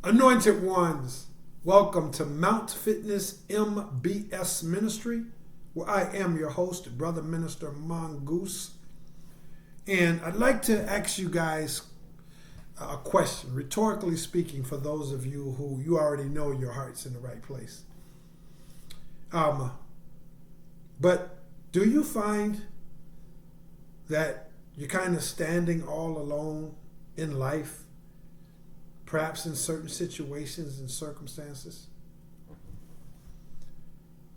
Anointed ones, welcome to Mount Fitness MBS Ministry, where I am your host, Brother Minister Mongoose. And I'd like to ask you guys a question, rhetorically speaking, for those of you who you already know your heart's in the right place. But do you find that you're kind of standing all alone in life? Perhaps in certain situations and circumstances?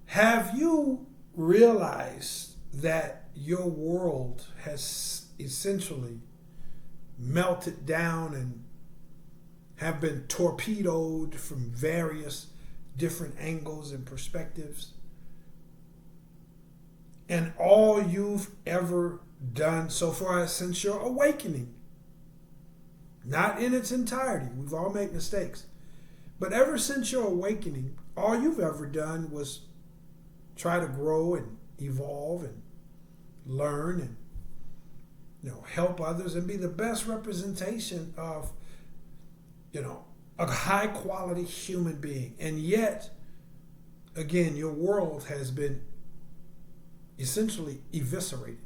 Have you realized that your world has essentially melted down and have been torpedoed from various different angles and perspectives? And all you've ever done so far since your awakening, not in its entirety, we've all made mistakes, but ever since your awakening, all you've ever done was try to grow and evolve and learn and help others and be the best representation of a high quality human being. And yet, again, your world has been essentially eviscerated.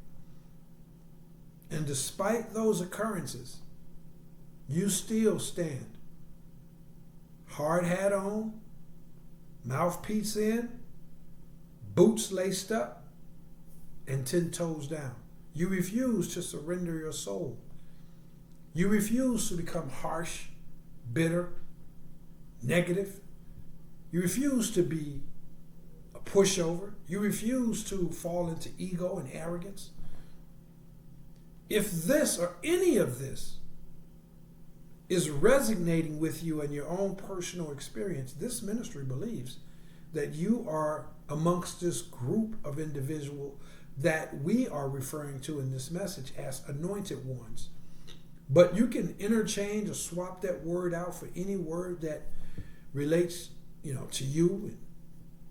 And despite those occurrences, you still stand. Hard hat on, mouthpiece in, boots laced up, and 10 toes down. You refuse to surrender your soul. You refuse to become harsh, bitter, negative. You refuse to be a pushover. You refuse to fall into ego and arrogance. If this or any of this is resonating with you in your own personal experience, this ministry believes that you are amongst this group of individuals that we are referring to in this message as anointed ones. But you can interchange or swap that word out for any word that relates, to you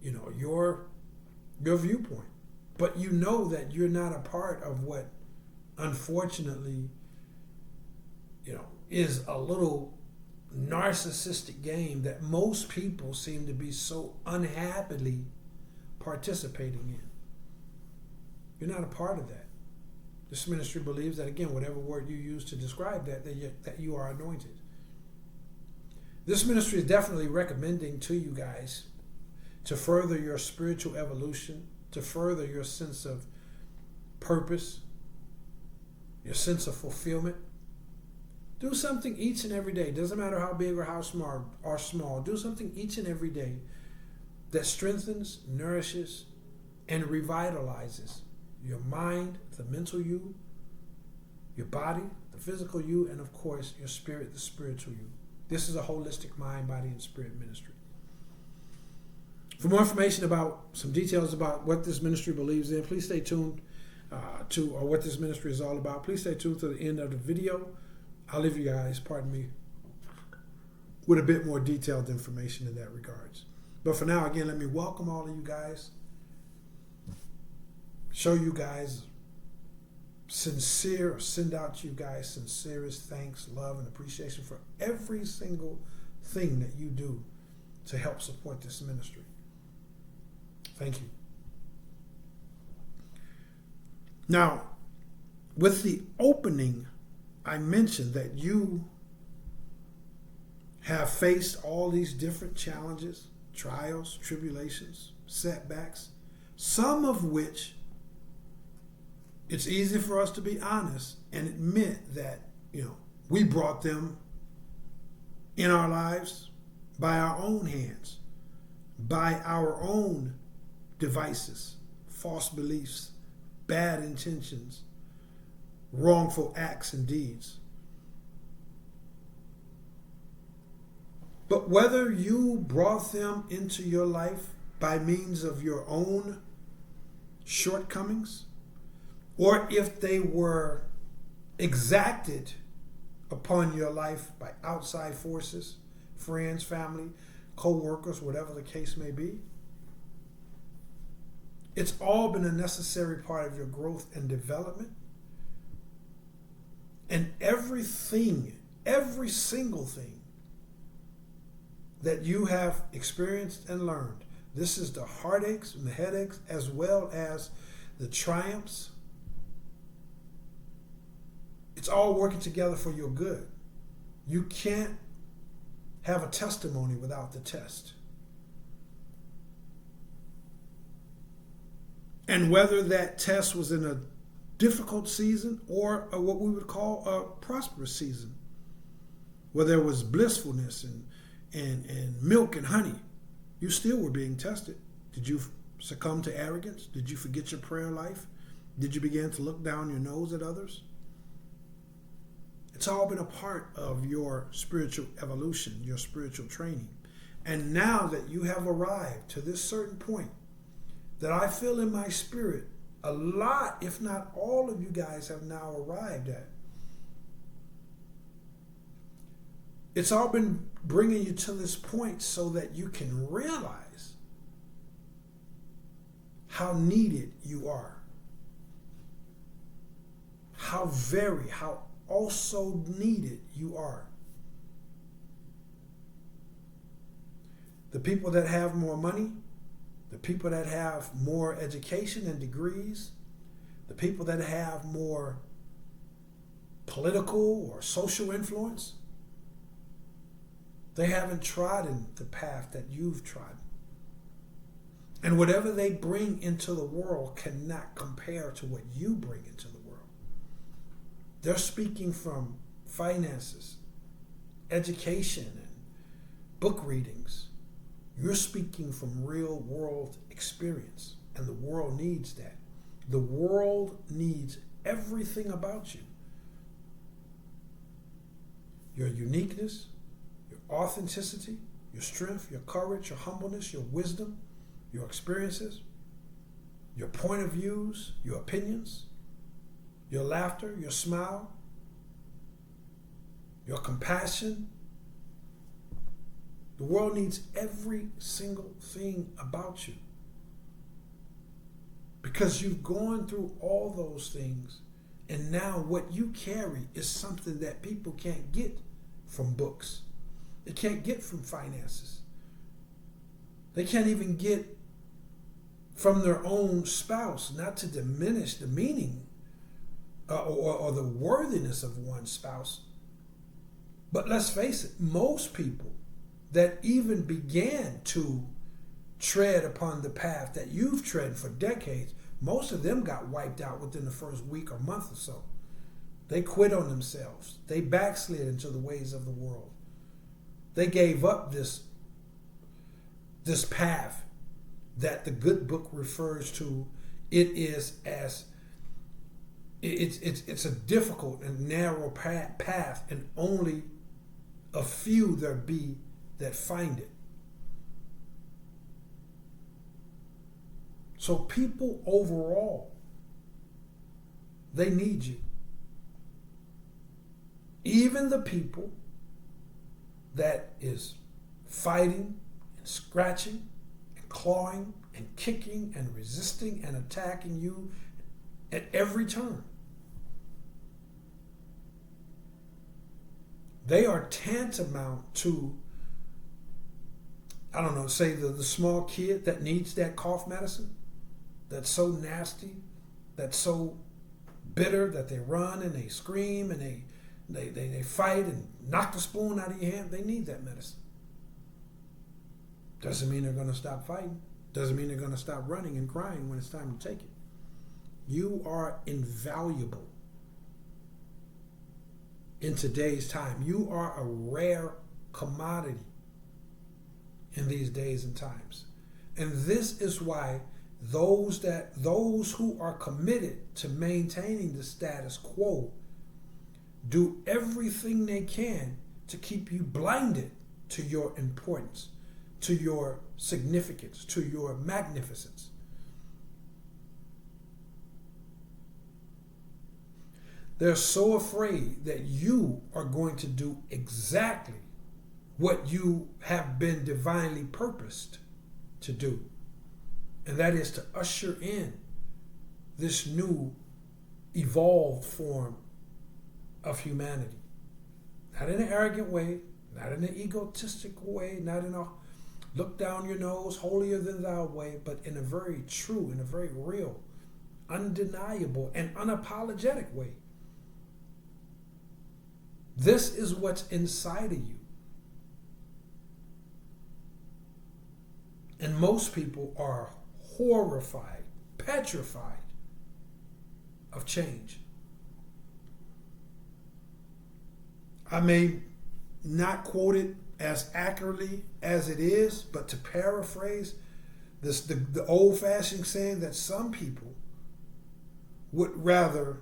and, your viewpoint. But you know that you're not a part of what, unfortunately, is a little narcissistic game that most people seem to be so unhappily participating in. You're not a part of that. This ministry believes that, again, whatever word you use to describe that you are anointed. This ministry is definitely recommending to you guys to further your spiritual evolution, to further your sense of purpose, your sense of fulfillment. Do something each and every day. Doesn't matter how big or how small. Do something each and every day that strengthens, nourishes, and revitalizes your mind, the mental you, your body, the physical you, and of course, your spirit, the spiritual you. This is a holistic mind, body, and spirit ministry. For more information about some details about what this ministry believes in, please stay tuned or what this ministry is all about. Please stay tuned to the end of the video. I'll leave you guys, with a bit more detailed information in that regards. But for now, again, let me welcome all of you guys. Show you guys send out to you guys sincerest thanks, love, and appreciation for every single thing that you do to help support this ministry. Thank you. Now, with the opening, I mentioned that you have faced all these different challenges, trials, tribulations, setbacks, some of which it's easy for us to be honest and admit that, we brought them in our lives by our own hands, by our own devices, false beliefs, bad intentions, wrongful acts and deeds. But whether you brought them into your life by means of your own shortcomings, or if they were exacted upon your life by outside forces, friends, family, co-workers, whatever the case may be, it's all been a necessary part of your growth and development. And every single thing that you have experienced and learned. This is the heartaches and the headaches as well as the triumphs. It's all working together for your good. You can't have a testimony without the test. And whether that test was in a difficult season or what we would call a prosperous season, where there was blissfulness and milk and honey, you still were being tested. Did you succumb to arrogance? Did you forget your prayer life? Did you begin to look down your nose at others? It's all been a part of your spiritual evolution, your spiritual training. And now that you have arrived to this certain point that I feel in my spirit, a lot, if not all of you guys have now arrived at. It's all been bringing you to this point so that you can realize how needed you are. How also needed you are. The people that have more money, the people that have more education and degrees, the people that have more political or social influence, they haven't trodden the path that you've trodden. And whatever they bring into the world cannot compare to what you bring into the world. They're speaking from finances, education, and book readings. You're speaking from real world experience, and the world needs that. The world needs everything about you. Your uniqueness, your authenticity, your strength, your courage, your humbleness, your wisdom, your experiences, your point of views, your opinions, your laughter, your smile, your compassion. The world needs every single thing about you because you've gone through all those things, and now what you carry is something that people can't get from books. They can't get from finances. They can't even get from their own spouse, not to diminish the meaning or the worthiness of one's spouse. But let's face it, most people that even began to tread upon the path that you've tread for decades, most of them got wiped out within the first week or month or so. They quit on themselves. They backslid into the ways of the world. They gave up this path that the good book refers to. It is as it's a difficult and narrow path, and only a few there be that find it. So people overall, they need you. Even the people that is fighting and scratching and clawing and kicking and resisting and attacking you at every turn. They are tantamount to, I don't know, say the small kid that needs that cough medicine, that's so nasty, that's so bitter that they run and they scream and they fight and knock the spoon out of your hand. They need that medicine. Doesn't mean they're going to stop fighting. Doesn't mean they're going to stop running and crying when it's time to take it. You are invaluable in today's time. You are a rare commodity in these days and times. And this is why those who are committed to maintaining the status quo do everything they can to keep you blinded to your importance, to your significance, to your magnificence. They're so afraid that you are going to do exactly what you have been divinely purposed to do. And that is to usher in this new evolved form of humanity. Not in an arrogant way, Not in an egotistic way, not in a look down your nose, holier than thou way, but in a very true, in a very real, undeniable, and unapologetic way. This is what's inside of you. And most people are horrified, petrified of change. I may not quote it as accurately as it is, but to paraphrase this, the old-fashioned saying that some people would rather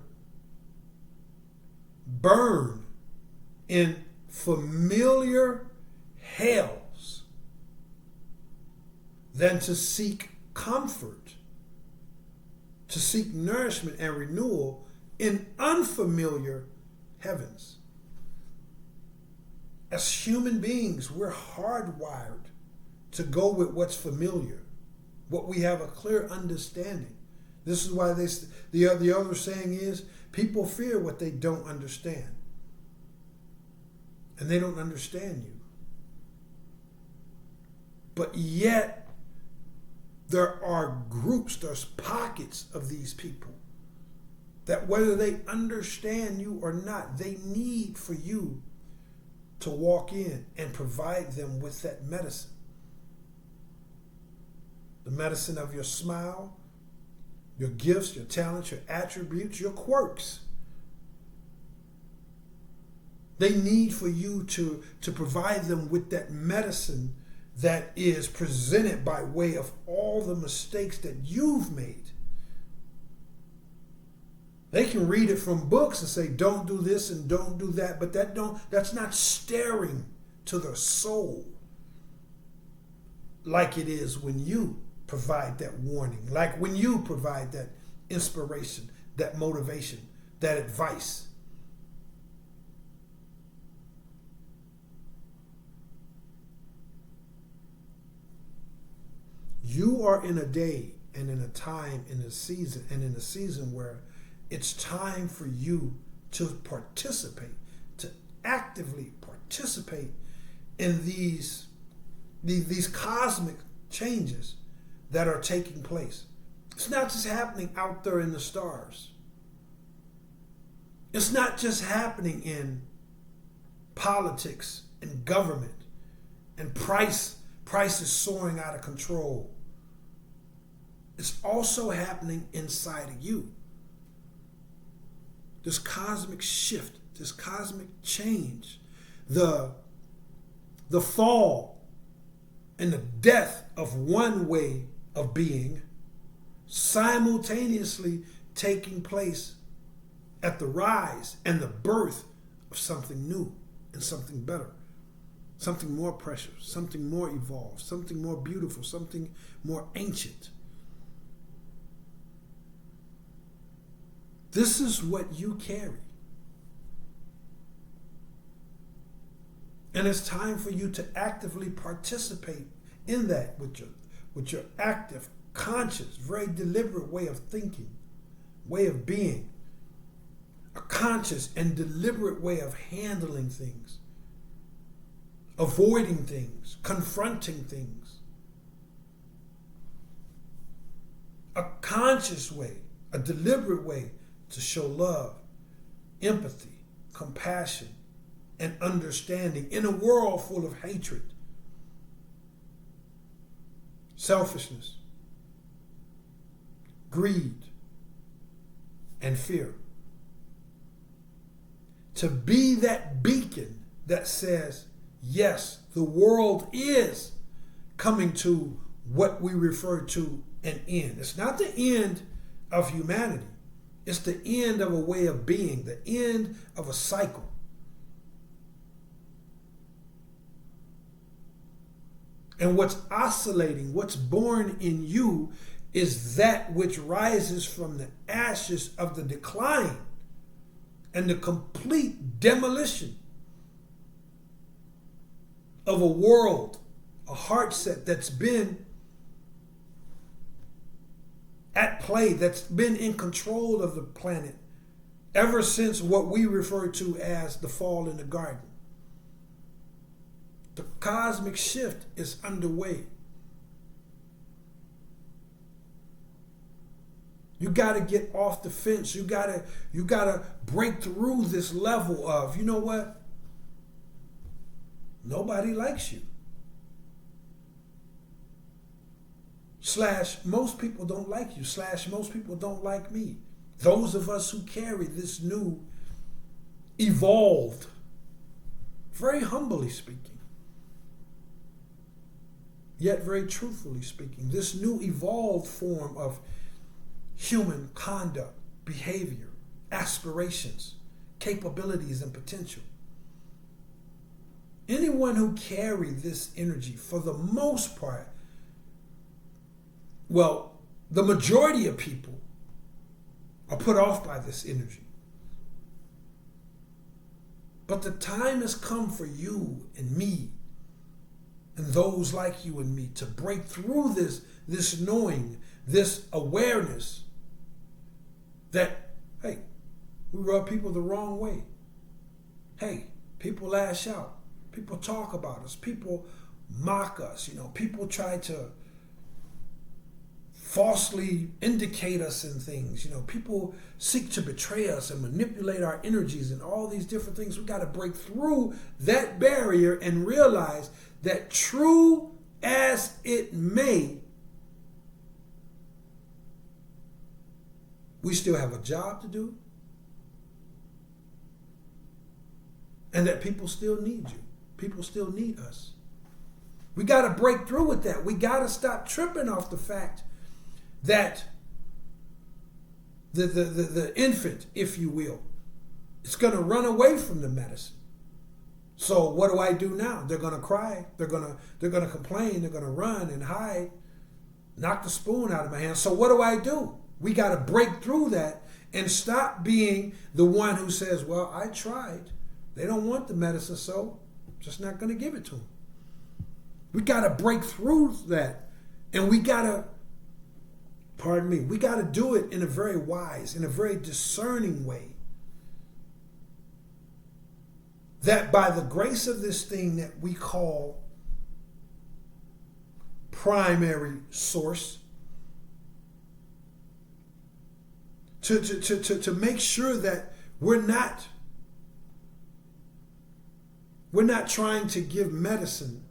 burn in familiar hells than to seek comfort, to seek nourishment and renewal in unfamiliar heavens. As human beings, we're hardwired to go with what's familiar, what we have a clear understanding. This is why the other saying is, people fear what they don't understand. And they don't understand you. But yet, there are groups, there's pockets of these people that whether they understand you or not, they need for you to walk in and provide them with that medicine. The medicine of your smile, your gifts, your talents, your attributes, your quirks. They need for you to provide them with that medicine that is presented by way of all the mistakes that you've made. They can read it from books and say, don't do this and don't do that, but that's not staring to their soul like it is when you provide that warning, like when you provide that inspiration, that motivation, that advice. You are in a day and in a time, in a season where it's time for you to participate, to actively participate in these cosmic changes that are taking place. It's not just happening out there in the stars. It's not just happening in politics and government and prices soaring out of control. It's also happening inside of you. This cosmic shift, this cosmic change, the fall and the death of one way of being simultaneously taking place at the rise and the birth of something new and something better, something more precious, something more evolved, something more beautiful, something more ancient. This is what you carry. And it's time for you to actively participate in that with your active, conscious, very deliberate way of thinking, way of being, a conscious and deliberate way of handling things, avoiding things, confronting things. A conscious way, a deliberate way to show love, empathy, compassion, and understanding in a world full of hatred, selfishness, greed, and fear. To be that beacon that says, yes, the world is coming to what we refer to an end. It's not the end of humanity. It's the end of a way of being, the end of a cycle. And what's oscillating, what's born in you is that which rises from the ashes of the decline and the complete demolition of a world, a heart set that's been at play, that's been in control of the planet ever since what we refer to as the fall in the garden. cosmic shift is underway. You got to get off the fence. You got to break through this level of, you know what? Nobody likes you. / most people don't like you. / most people don't like me. Those of us who carry this new, evolved, very humbly speaking, yet very truthfully speaking, this new evolved form of human conduct, behavior, aspirations, capabilities, and potential. Anyone who carry this energy, for the most part, well, the majority of people are put off by this energy. But the time has come for you and me and those like you and me to break through this knowing, this awareness that, hey, we rub people the wrong way. Hey, people lash out. People talk about us. People mock us. People try to falsely indicate us in things. People seek to betray us and manipulate our energies and all these different things. We got to break through that barrier and realize that, true as it may, we still have a job to do, and that people still need you. People still need us. We got to break through with that. We got to stop tripping off the fact that the infant, if you will, is going to run away from the medicine. So what do I do now? They're going to cry. They're going to complain. They're going to run and hide, knock the spoon out of my hand. So what do? We got to break through that and stop being the one who says, well, I tried. They don't want the medicine, so I'm just not going to give it to them. We got to break through that, and we got to, we got to do it in a very wise, in a very discerning way. That by the grace of this thing that we call primary source, to make sure that we're not trying to give medicine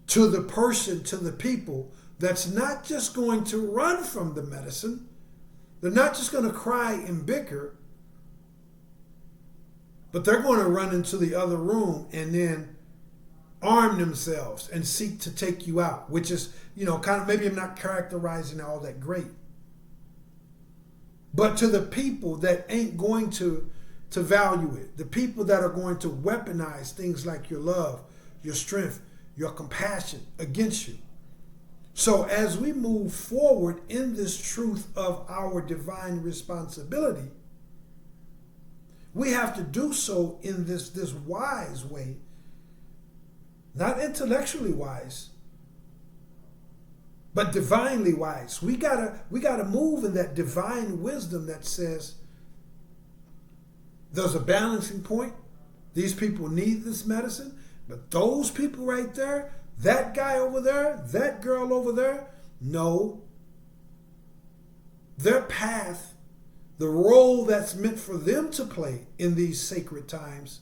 to the person, to the people that's not just going to run from the medicine. They're not just going to cry and bicker, but they're going to run into the other room and then arm themselves and seek to take you out, which is, kind of, maybe I'm not characterizing all that great. But to the people that ain't going to value it, the people that are going to weaponize things like your love, your strength, your compassion against you. So as we move forward in this truth of our divine responsibility, we have to do so in this wise way, not intellectually wise, but divinely wise. We gotta move in that divine wisdom that says there's a balancing point. These people need this medicine, but those people right there, that guy over there, that girl over there, no. Their path, the role that's meant for them to play in these sacred times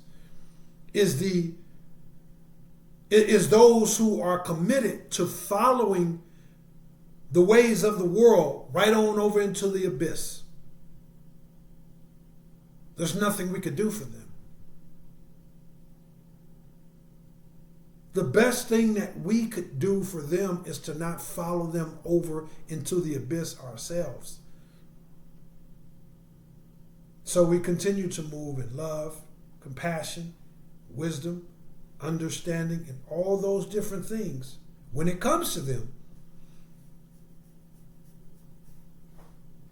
is those who are committed to following the ways of the world right on over into the abyss. There's nothing we could do for them. The best thing that we could do for them is to not follow them over into the abyss ourselves. So we continue to move in love, compassion, wisdom, understanding, and all those different things when it comes to them.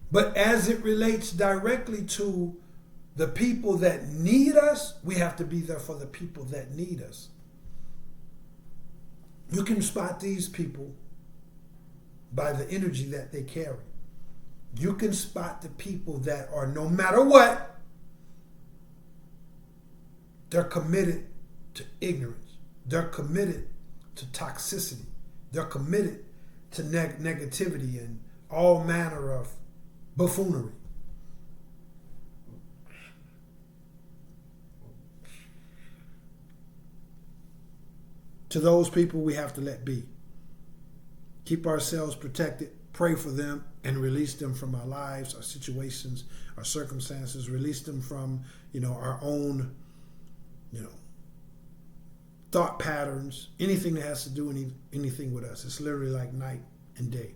But as it relates directly to the people that need us, we have to be there for the people that need us. You can spot these people by the energy that they carry. You can spot the people that are, no matter what, they're committed to ignorance. They're committed to toxicity. They're committed to negativity and all manner of buffoonery. To those people, we have to let be. Keep ourselves protected, pray for them, and release them from our lives, our situations, our circumstances. Release them from, our own, thought patterns, anything that has to do anything with us. It's literally like night and day.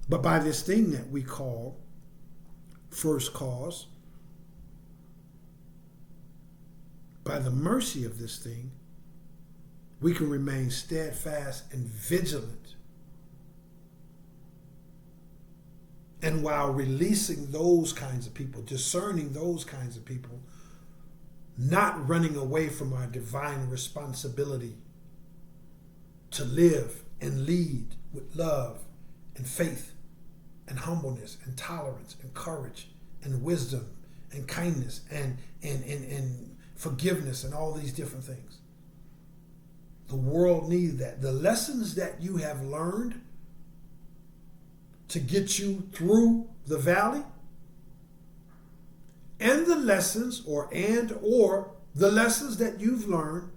But by this thing that we call first cause, by the mercy of this thing, we can remain steadfast and vigilant. And while releasing those kinds of people, discerning those kinds of people, not running away from our divine responsibility to live and lead with love and faith and humbleness and tolerance and courage and wisdom and kindness and forgiveness and all these different things. The world needs that. The lessons that you have learned to get you through the valley, and the lessons or the lessons that you've learned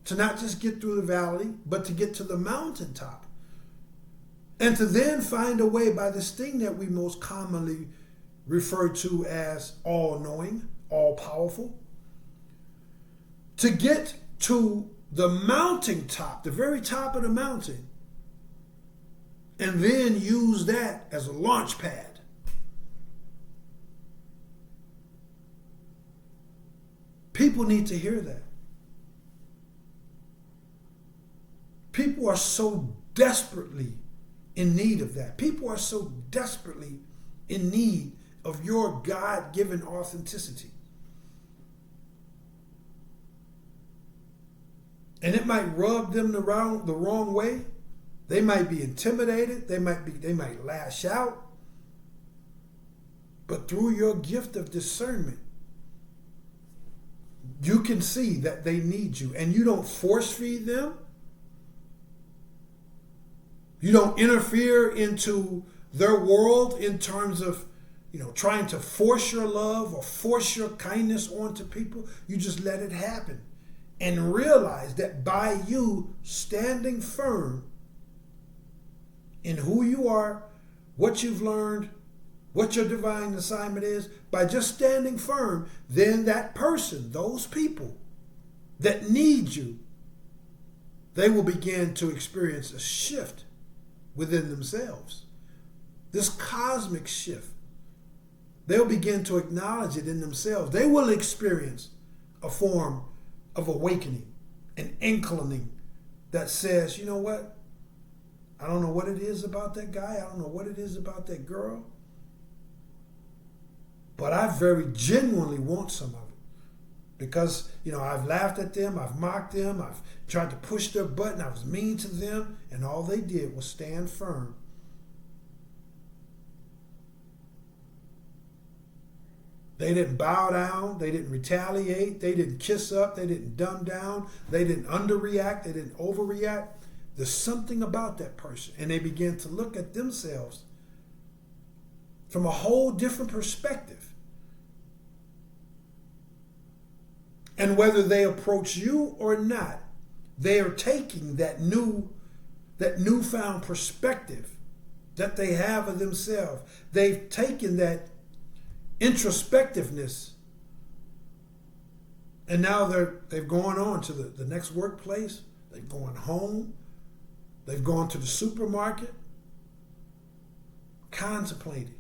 to not just get through the valley, but to get to the mountaintop. And to then find a way by this thing that we most commonly refer to as all-knowing, all-powerful, to get to the mountaintop, the very top of the mountain, and then use that as a launch pad. People need to hear that. People are so desperately in need of that. People are so desperately in need of your God-given authenticity. And it might rub them the wrong way. They might be intimidated. They might lash out. But through your gift of discernment, you can see that they need you, and you don't force feed them. You don't interfere into their world in terms of, trying to force your love or force your kindness onto people. You just let it happen and realize that by you standing firm in who you are, what you've learned, what your divine assignment is, by just standing firm, then that person, those people that need you, they will begin to experience a shift within themselves. This cosmic shift. They'll begin to acknowledge it in themselves. They will experience a form of awakening, an inclining that says, you know what? I don't know what it is about that guy. I don't know what it is about that girl. But I very genuinely want some of it. Because, I've laughed at them, I've mocked them, I've tried to push their button, I was mean to them, and all they did was stand firm. They didn't bow down, they didn't retaliate, they didn't kiss up, they didn't dumb down, they didn't underreact, they didn't overreact. There's something about that person, and they began to look at themselves from a whole different perspective. And whether they approach you or not, they are taking that newfound perspective that they have of themselves. They've taken that introspectiveness, and now they've gone on to the next workplace. They've gone home. They've gone to the supermarket, contemplating,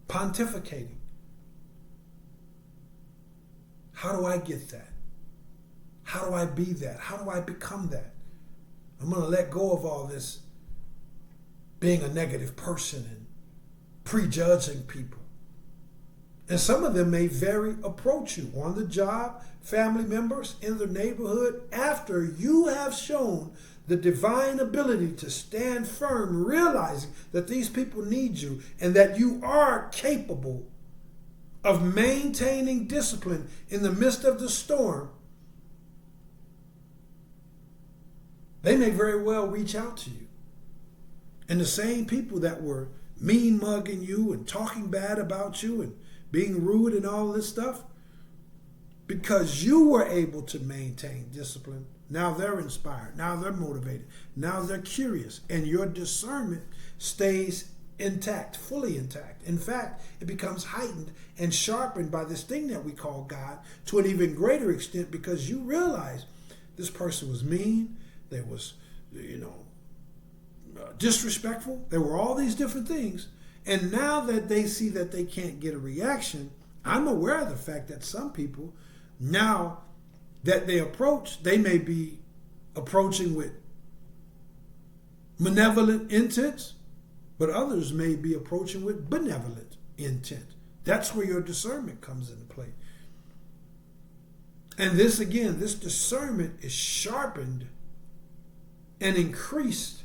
pontificating. How do I get that? How do I be that? How do I become that? I'm going to let go of all this being a negative person and prejudging people. And some of them may very approach you on the job, family members, in the neighborhood, after you have shown the divine ability to stand firm, realizing that these people need you and that you are capable of maintaining discipline in the midst of the storm, they may very well reach out to you. And the same people that were mean mugging you and talking bad about you and being rude and all this stuff, because you were able to maintain discipline, now they're inspired, now they're motivated, now they're curious, and your discernment stays intact, fully intact. In fact, it becomes heightened and sharpened by this thing that we call God to an even greater extent, because you realize this person was mean, they was, disrespectful, there were all these different things. And now that they see that they can't get a reaction, I'm aware of the fact that some people, now that they approach, they may be approaching with malevolent intents, but others may be approaching with benevolent intent. That's where your discernment comes into play. And this discernment is sharpened and increased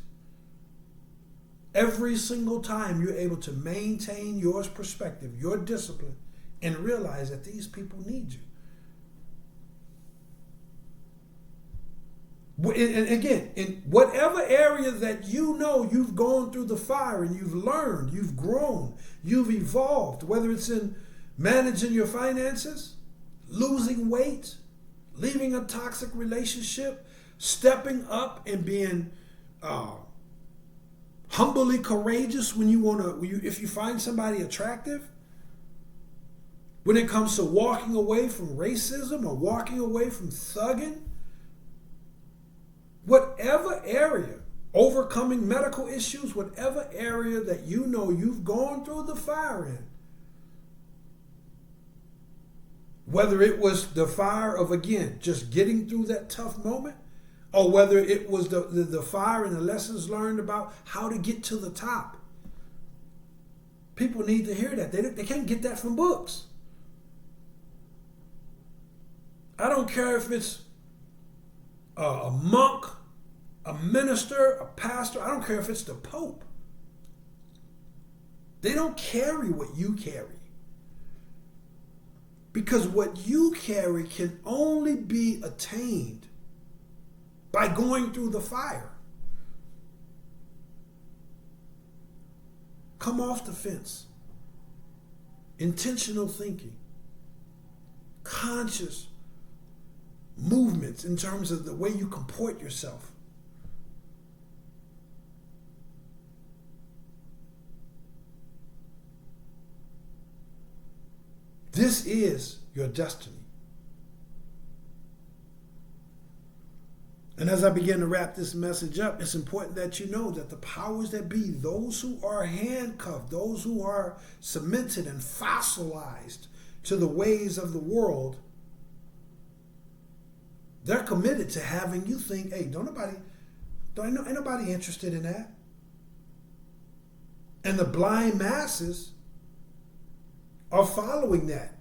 every single time you're able to maintain your perspective, your discipline, and realize that these people need you. And again, in whatever area that you know you've gone through the fire and you've learned, you've grown, you've evolved, whether it's in managing your finances, losing weight, leaving a toxic relationship, stepping up and being humbly courageous when if you find somebody attractive, when it comes to walking away from racism or walking away from thugging, whatever area, overcoming medical issues, whatever area that you know you've gone through the fire in, whether it was the fire of, again, just getting through that tough moment, or whether it was the fire and the lessons learned about how to get to the top. People need to hear that. They can't get that from books. I don't care if it's a monk, a minister, a pastor. I don't care if it's the Pope. They don't carry what you carry. Because what you carry can only be attained by going through the fire. Come off the fence. Intentional thinking. Conscious movements in terms of the way you comport yourself. This is your destiny. And as I begin to wrap this message up, it's important that you know that the powers that be, those who are handcuffed, those who are cemented and fossilized to the ways of the world, they're committed to having you think, hey, ain't nobody interested in that. And the blind masses are following that.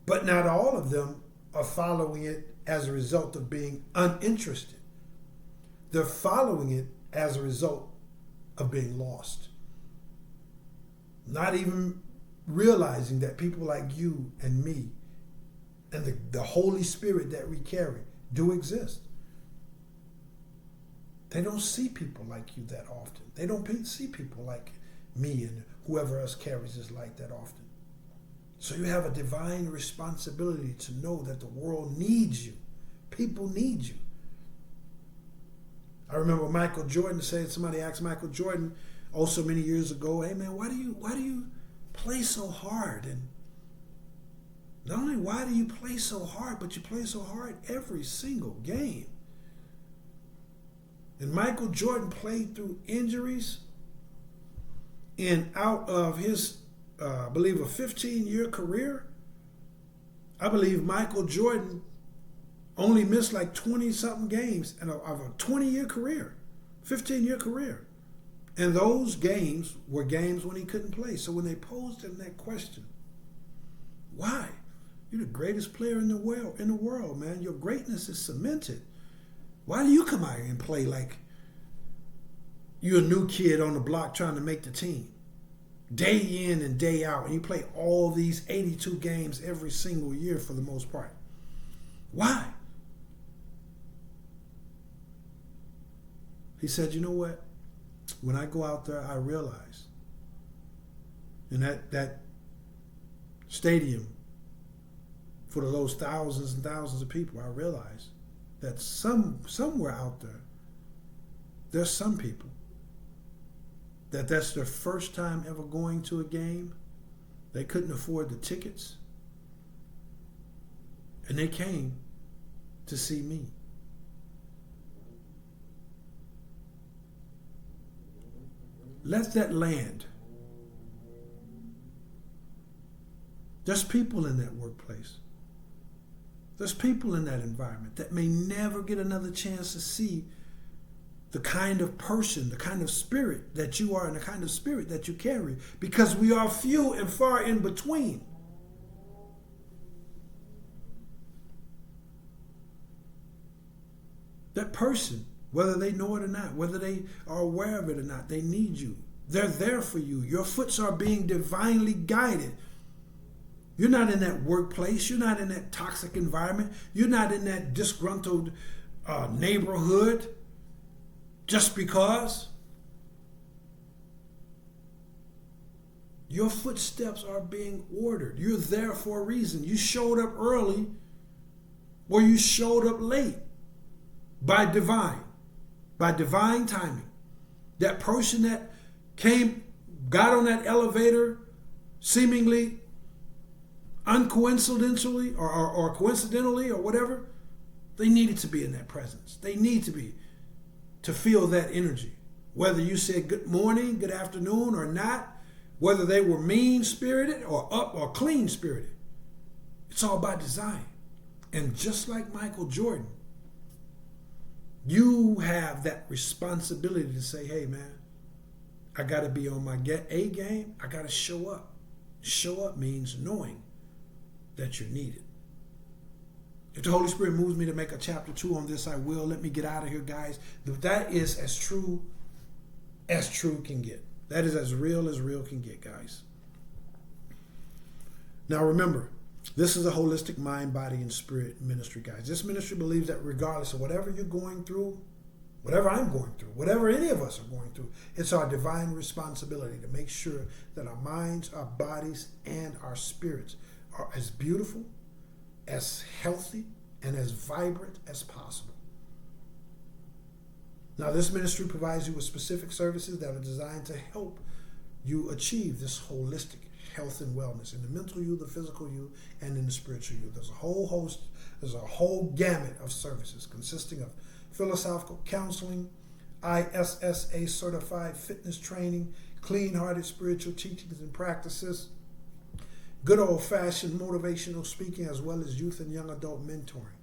But not all of them are following it as a result of being uninterested. They're following it as a result of being lost. Not even realizing that people like you and me and the Holy Spirit that we carry do exist. They don't see people like you that often. They don't see people like me and whoever else carries this light that often. So you have a divine responsibility to know that the world needs you. People need you. I remember Michael Jordan said, somebody asked Michael Jordan so many years ago, hey man, why do you play so hard? And not only why do you play so hard, but you play so hard every single game. And Michael Jordan played through injuries, and out of his, I believe, a 15-year career, I believe Michael Jordan only missed like 20-something games of a 20-year career, 15-year career. And those games were games when he couldn't play. So when they posed him that question, why? You're the greatest player in the world, man. Your greatness is cemented. Why do you come out here and play like you're a new kid on the block trying to make the team? day in and day out, and you play all these 82 games every single year for the most part. Why? He said, you know what? When I go out there, I realize in that stadium for those thousands and thousands of people, I realize that somewhere out there, there's some people that's their first time ever going to a game. They couldn't afford the tickets, and they came to see me. Let that land. There's people in that workplace. There's people in that environment that may never get another chance to see the kind of person, the kind of spirit that you are and the kind of spirit that you carry, because we are few and far in between. That person, whether they know it or not, whether they are aware of it or not, they need you. They're there for you. Your foots are being divinely guided. You're not in that workplace. You're not in that toxic environment. You're not in that disgruntled neighborhood just because. Your footsteps are being ordered. You're there for a reason. You showed up early or you showed up late by divine timing. That person that got on that elevator seemingly uncoincidentally or coincidentally or whatever, they needed to be in that presence. They need to feel that energy. Whether you said good morning, good afternoon or not, whether they were mean-spirited or up or clean-spirited, it's all by design. And just like Michael Jordan, you have that responsibility to say, hey man, I got to be on my A game. I got to show up. Show up means knowing that you're needed. If the Holy Spirit moves me to make a chapter 2 on this, I will. Let me get out of here, guys. That is as true can get. That is as real can get, guys. Now remember, this is a holistic mind, body, and spirit ministry, guys. This ministry believes that regardless of whatever you're going through, whatever I'm going through, whatever any of us are going through, it's our divine responsibility to make sure that our minds, our bodies, and our spirits are as beautiful, as healthy, and as vibrant as possible. Now, this ministry provides you with specific services that are designed to help you achieve this holistic health and wellness in the mental you, the physical you, and in the spiritual you. There's a whole gamut of services consisting of philosophical counseling, ISSA certified fitness training, clean-hearted spiritual teachings and practices, good old-fashioned motivational speaking, as well as youth and young adult mentoring.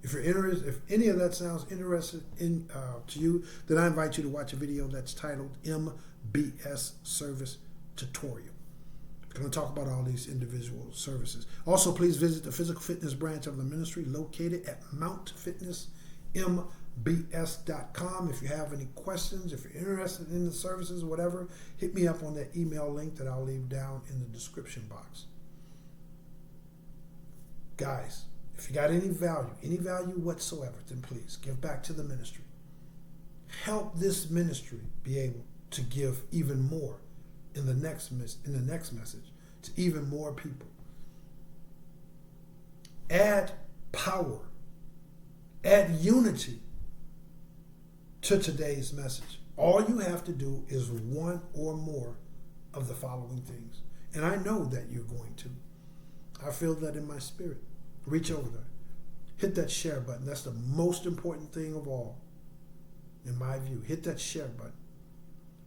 If you're interested, if any of that sounds interesting to you, then I invite you to watch a video that's titled MBS Service Tutorial. We're going to talk about all these individual services. Also, please visit the physical fitness branch of the ministry located at mountfitnessmbs.com. If you have any questions, if you're interested in the services, whatever, hit me up on that email link that I'll leave down in the description box. Guys, if you got any value whatsoever, then please give back to the ministry. Help this ministry be able to give even more in the next message to even more people. Add power, add unity to today's message. All you have to do is one or more of the following things. And I know that you're going to. I feel that in my spirit. Reach over there. Hit that share button. That's the most important thing of all, in my view. Hit that share button.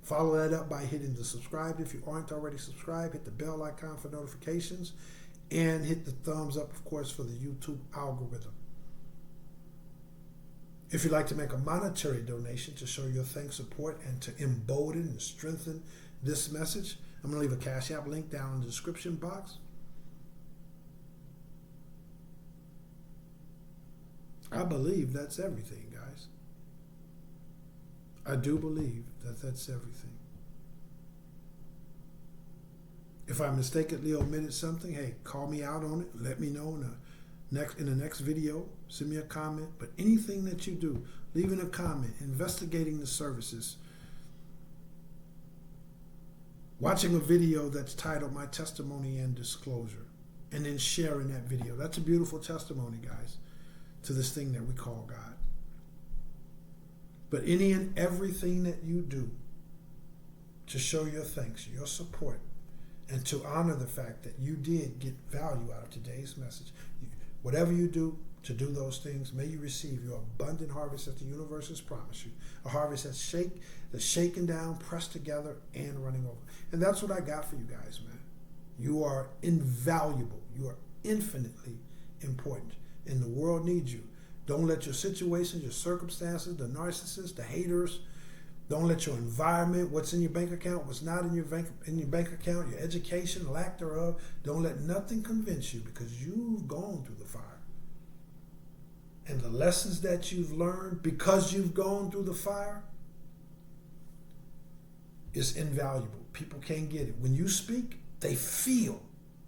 Follow that up by hitting the subscribe. If you aren't already subscribed, hit the bell icon for notifications. And hit the thumbs up, of course, for the YouTube algorithm. If you'd like to make a monetary donation to show your thanks, support, and to embolden and strengthen this message, I'm going to leave a Cash App link down in the description box. I believe that's everything, guys. I do believe that that's everything. If I mistakenly omitted something, hey, call me out on it. Let me know in the next video. Send me a comment. But anything that you do, leaving a comment, investigating the services, watching a video that's titled My Testimony and Disclosure, and then sharing that video. That's a beautiful testimony, guys, to this thing that we call God. But any and everything that you do to show your thanks, your support, and to honor the fact that you did get value out of today's message. Whatever you do to do those things, may you receive your abundant harvest that the universe has promised you. A harvest that's shaken down, pressed together, and running over. And that's what I got for you guys, man. You are invaluable. You are infinitely important. And the world needs you. Don't let your situations, your circumstances, the narcissists, the haters, don't let your environment, what's in your bank account, what's not in your bank account, your education, lack thereof, don't let nothing convince you, because you've gone through the fire. And the lessons that you've learned because you've gone through the fire is invaluable. People can't get it. When you speak, they feel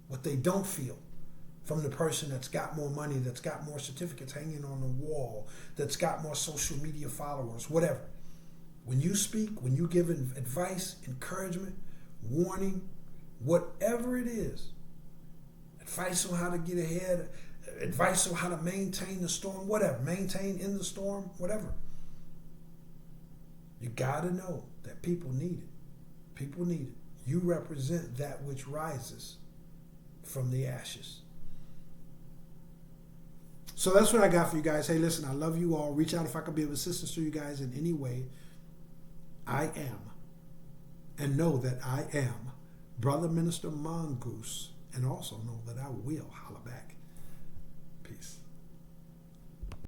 what they don't feel from the person that's got more money, that's got more certificates hanging on the wall, that's got more social media followers, whatever. When you speak, when you give advice, encouragement, warning, whatever it is, advice on how to get ahead, advice on how to maintain the storm, whatever, maintain in the storm, whatever. You got to know that people need it. People need it. You represent that which rises from the ashes. So that's what I got for you guys. Hey, listen, I love you all. Reach out if I can be of assistance to you guys in any way. I am, and know that I am Brother Minister Mongoose, and also know that I will holler back. Peace.